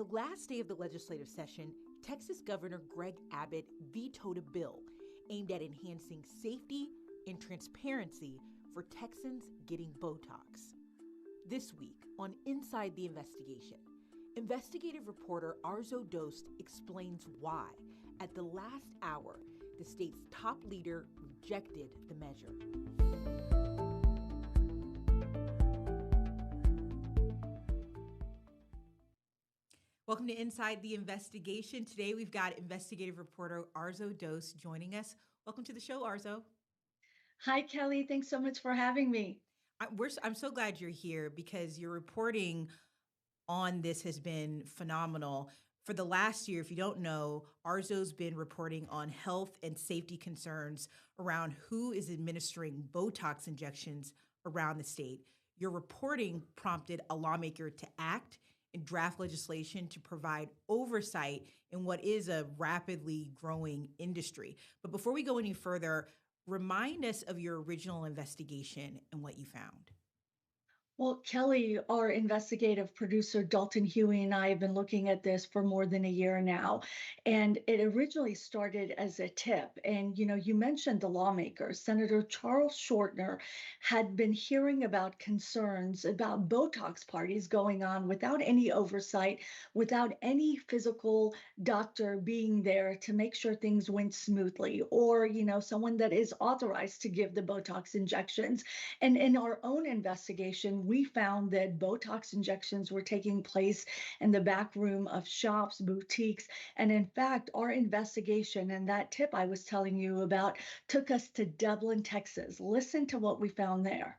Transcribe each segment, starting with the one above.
the last day of the legislative session, Texas Governor Greg Abbott vetoed a bill aimed at enhancing safety and transparency for Texans getting Botox. This week on Inside the Investigation, investigative reporter Arezow Doost explains why, at the last hour, the state's top leader rejected the measure. Welcome to Inside the Investigation. Today we've got investigative reporter Arezow Doost joining us. Welcome to the show, Arezow. Hi, Kelly. Thanks so much for having me. I'm so glad you're here because your reporting on this has been phenomenal. For the last year, if you don't know, Arzow's been reporting on health and safety concerns around who is administering Botox injections around the state. Your reporting prompted a lawmaker to act and draft legislation to provide oversight in what is a rapidly growing industry. But before we go any further, remind us of your original investigation and what you found. Well, Kelly, our investigative producer, Dalton Huey, and I have been looking at this for more than a year now. And it originally started as a tip. And, you mentioned the lawmakers. Senator Charles Shortner had been hearing about concerns about Botox parties going on without any oversight, without any physical doctor being there to make sure things went smoothly, or, someone that is authorized to give the Botox injections. And in our own investigation, we found that Botox injections were taking place in the back room of shops, boutiques. And in fact, our investigation and that tip I was telling you about took us to Dublin, Texas. Listen to what we found there.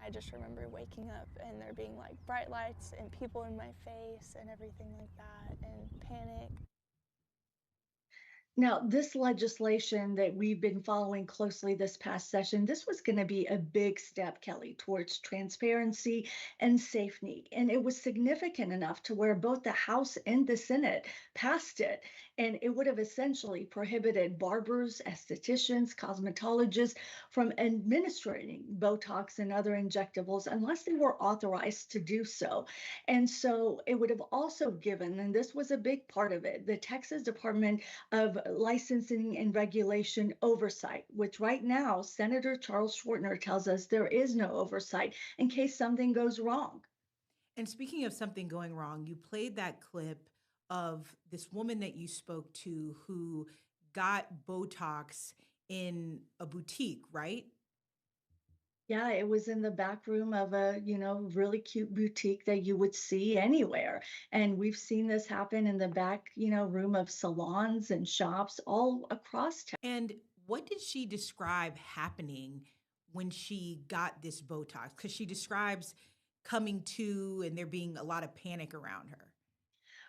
I just remember waking up and there being like bright lights and people in my face and everything like that, and panic. Now, this legislation that we've been following closely this past session, this was going to be a big step, Kelly, towards transparency and safety. And it was significant enough to where both the House and the Senate passed it. And it would have essentially prohibited barbers, estheticians, cosmetologists from administering Botox and other injectables unless they were authorized to do so. And so it would have also given, and this was a big part of it, the Texas Department of Licensing and Regulation oversight, which right now Senator Charles Shortner tells us there is no oversight in case something goes wrong. And speaking of something going wrong, you played that clip of this woman that you spoke to who got Botox in a boutique, right? Yeah, it was in the back room of a, really cute boutique that you would see anywhere. And we've seen this happen in the back, room of salons and shops all across town. And what did she describe happening when she got this Botox? Because she describes coming to and there being a lot of panic around her.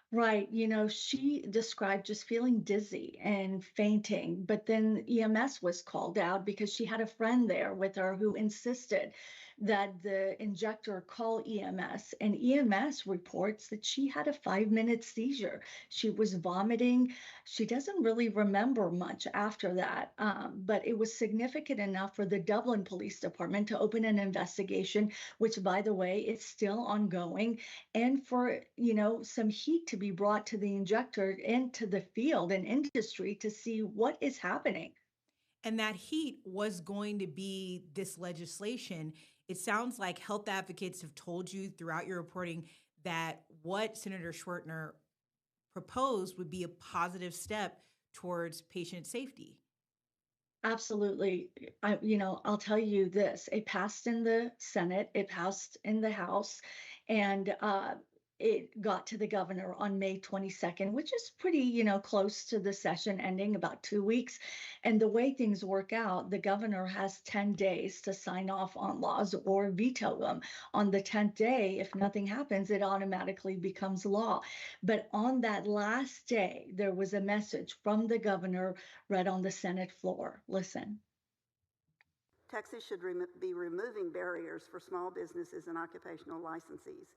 Right. She described just feeling dizzy and fainting, but then EMS was called out because she had a friend there with her who insisted that the injector call EMS, and EMS reports that she had a 5-minute seizure. She was vomiting. She doesn't really remember much after that, but it was significant enough for the Dublin Police Department to open an investigation, which, by the way, is still ongoing, and for, some heat to be brought to the injector and to the field and industry to see what is happening. And that heat was going to be this legislation. It sounds like health advocates have told you throughout your reporting that what Senator Shortner proposed would be a positive step towards patient safety. Absolutely. I'll tell you this, it passed in the Senate, it passed in the House, and it got to the governor on May 22nd, which is pretty, close to the session ending, about 2 weeks. And the way things work out, the governor has 10 days to sign off on laws or veto them. On the 10th day, if nothing happens, it automatically becomes law. But on that last day, there was a message from the governor read on the Senate floor. Listen. Texas should be removing barriers for small businesses and occupational licensees.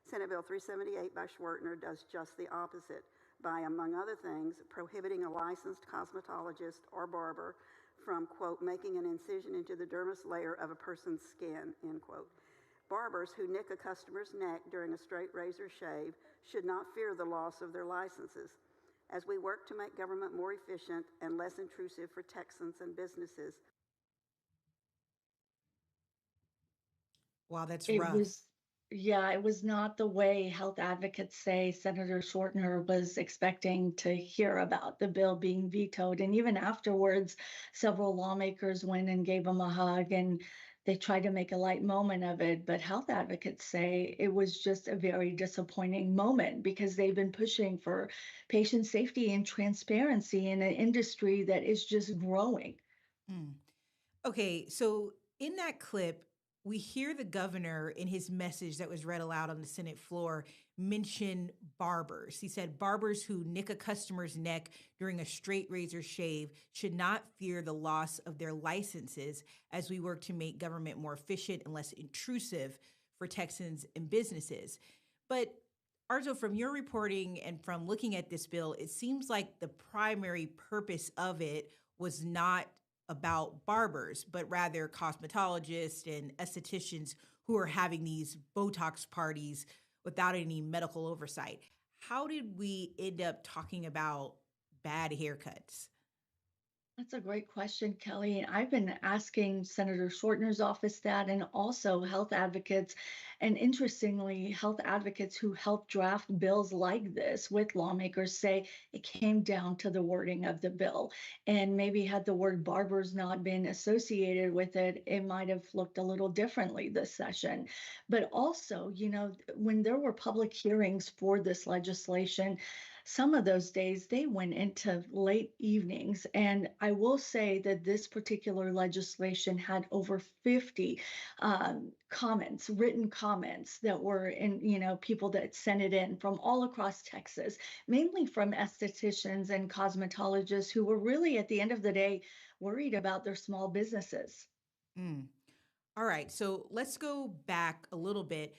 Senate Bill 378 by Schwertner does just the opposite by, among other things, prohibiting a licensed cosmetologist or barber from, quote, making an incision into the dermis layer of a person's skin, end quote. Barbers who nick a customer's neck during a straight razor shave should not fear the loss of their licenses. As we work to make government more efficient and less intrusive for Texans and businesses. Wow, that's It rough. was, yeah, it was not the way health advocates say Senator Shortner was expecting to hear about the bill being vetoed. And even afterwards, several lawmakers went and gave him a hug and they tried to make a light moment of it. But health advocates say it was just a very disappointing moment because they've been pushing for patient safety and transparency in an industry that is just growing. Mm. Okay, so in that clip, we hear the governor in his message that was read aloud on the Senate floor mention barbers. He said barbers who nick a customer's neck during a straight razor shave should not fear the loss of their licenses as we work to make government more efficient and less intrusive for Texans and businesses. But Arzo, from your reporting and from looking at this bill, it seems like the primary purpose of it was not about barbers, but rather cosmetologists and estheticians who are having these Botox parties without any medical oversight. How did we end up talking about bad haircuts? That's a great question, Kelly. I've been asking Senator Shortner's office that, and also health advocates. And interestingly, health advocates who help draft bills like this with lawmakers say it came down to the wording of the bill. And maybe had the word barbers not been associated with it, it might have looked a little differently this session. But also, when there were public hearings for this legislation, some of those days they went into late evenings. And I will say that this particular legislation had over 50 comments, written comments that were in, people that sent it in from all across Texas, mainly from estheticians and cosmetologists who were really, at the end of the day, worried about their small businesses. Mm. All right, so let's go back a little bit.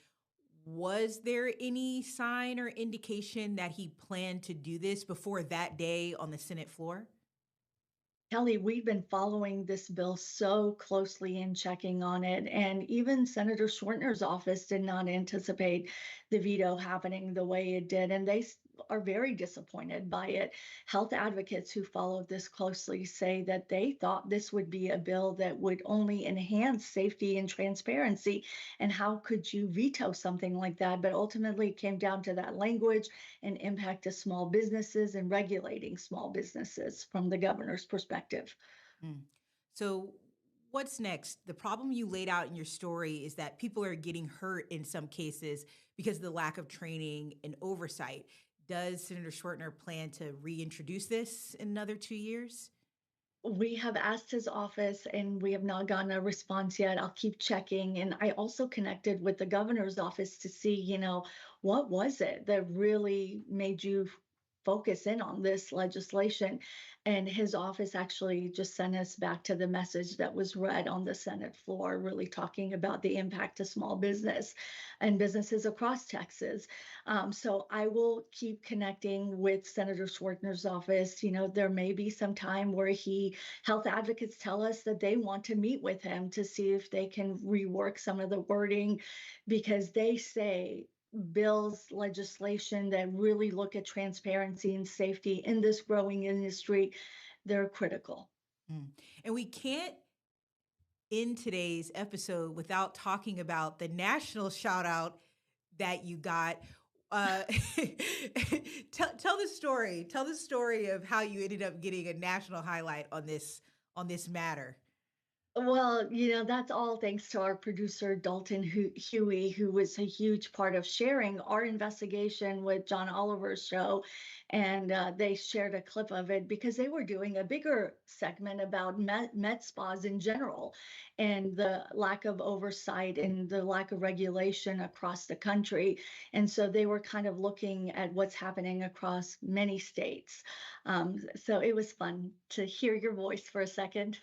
Was there any sign or indication that he planned to do this before that day on the Senate floor? Kelly, we've been following this bill so closely and checking on it. And even Senator Schwertner's office did not anticipate the veto happening the way it did. And they are very disappointed by it. Health advocates who followed this closely say that they thought this would be a bill that would only enhance safety and transparency. And how could you veto something like that? But ultimately, it came down to that language and impact to small businesses and regulating small businesses from the governor's perspective. Mm. So, what's next? The problem you laid out in your story is that people are getting hurt in some cases because of the lack of training and oversight. Does Senator Schwertner plan to reintroduce this in another 2 years? We have asked his office and we have not gotten a response yet. I'll keep checking. And I also connected with the governor's office to see, what was it that really made you focus in on this legislation? And his office actually just sent us back to the message that was read on the Senate floor, really talking about the impact to small business and businesses across Texas. So I will keep connecting with Senator Schwertner's office. There may be some time where health advocates tell us that they want to meet with him to see if they can rework some of the wording because they say bills, legislation that really look at transparency and safety in this growing industry, they're critical. Mm. And we can't end today's episode without talking about the national shout out that you got. Uh, tell the story. Tell the story of how you ended up getting a national highlight on this matter. Well, that's all thanks to our producer, Dalton Huey, who was a huge part of sharing our investigation with John Oliver's show. And they shared a clip of it because they were doing a bigger segment about med spas in general and the lack of oversight and the lack of regulation across the country. And so they were kind of looking at what's happening across many states. So it was fun to hear your voice for a second.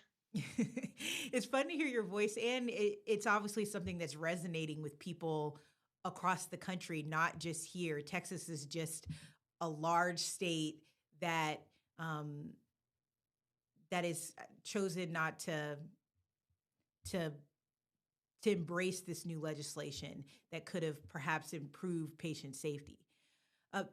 It's fun to hear your voice, and it's obviously something that's resonating with people across the country, not just here. Texas is just a large state that um, that is chosen not to to embrace this new legislation that could have perhaps improved patient safety.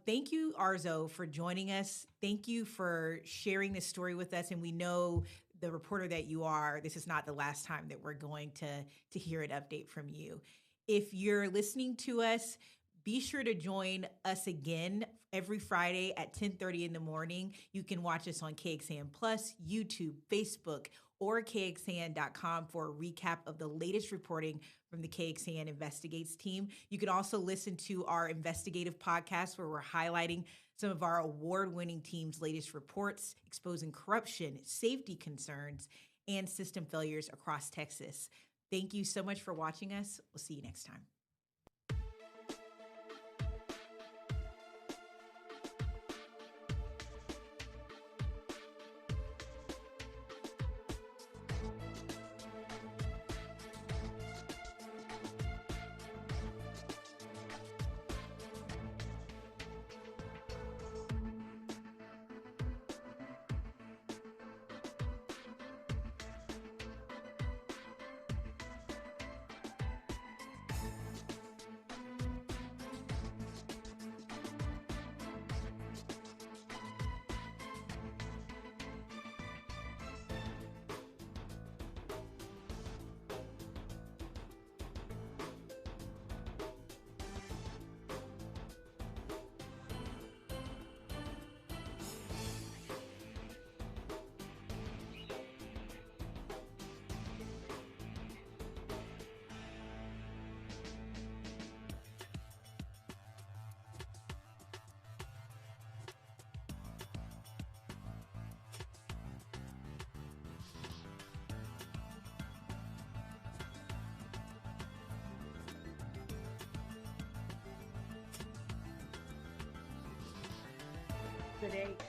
Thank you, Arezow, for joining us. Thank you for sharing this story with us. And we know the reporter that you are, this is not the last time that we're going to hear an update from you. If you're listening to us, be sure to join us again every Friday at 10:30 in the morning. You can watch us on KXAN Plus, YouTube, Facebook, or KXAN.com for a recap of the latest reporting from the KXAN Investigates team. You can also listen to our investigative podcast where we're highlighting some of our award-winning team's latest reports, exposing corruption, safety concerns, and system failures across Texas. Thank you so much for watching us. We'll see you next time. Today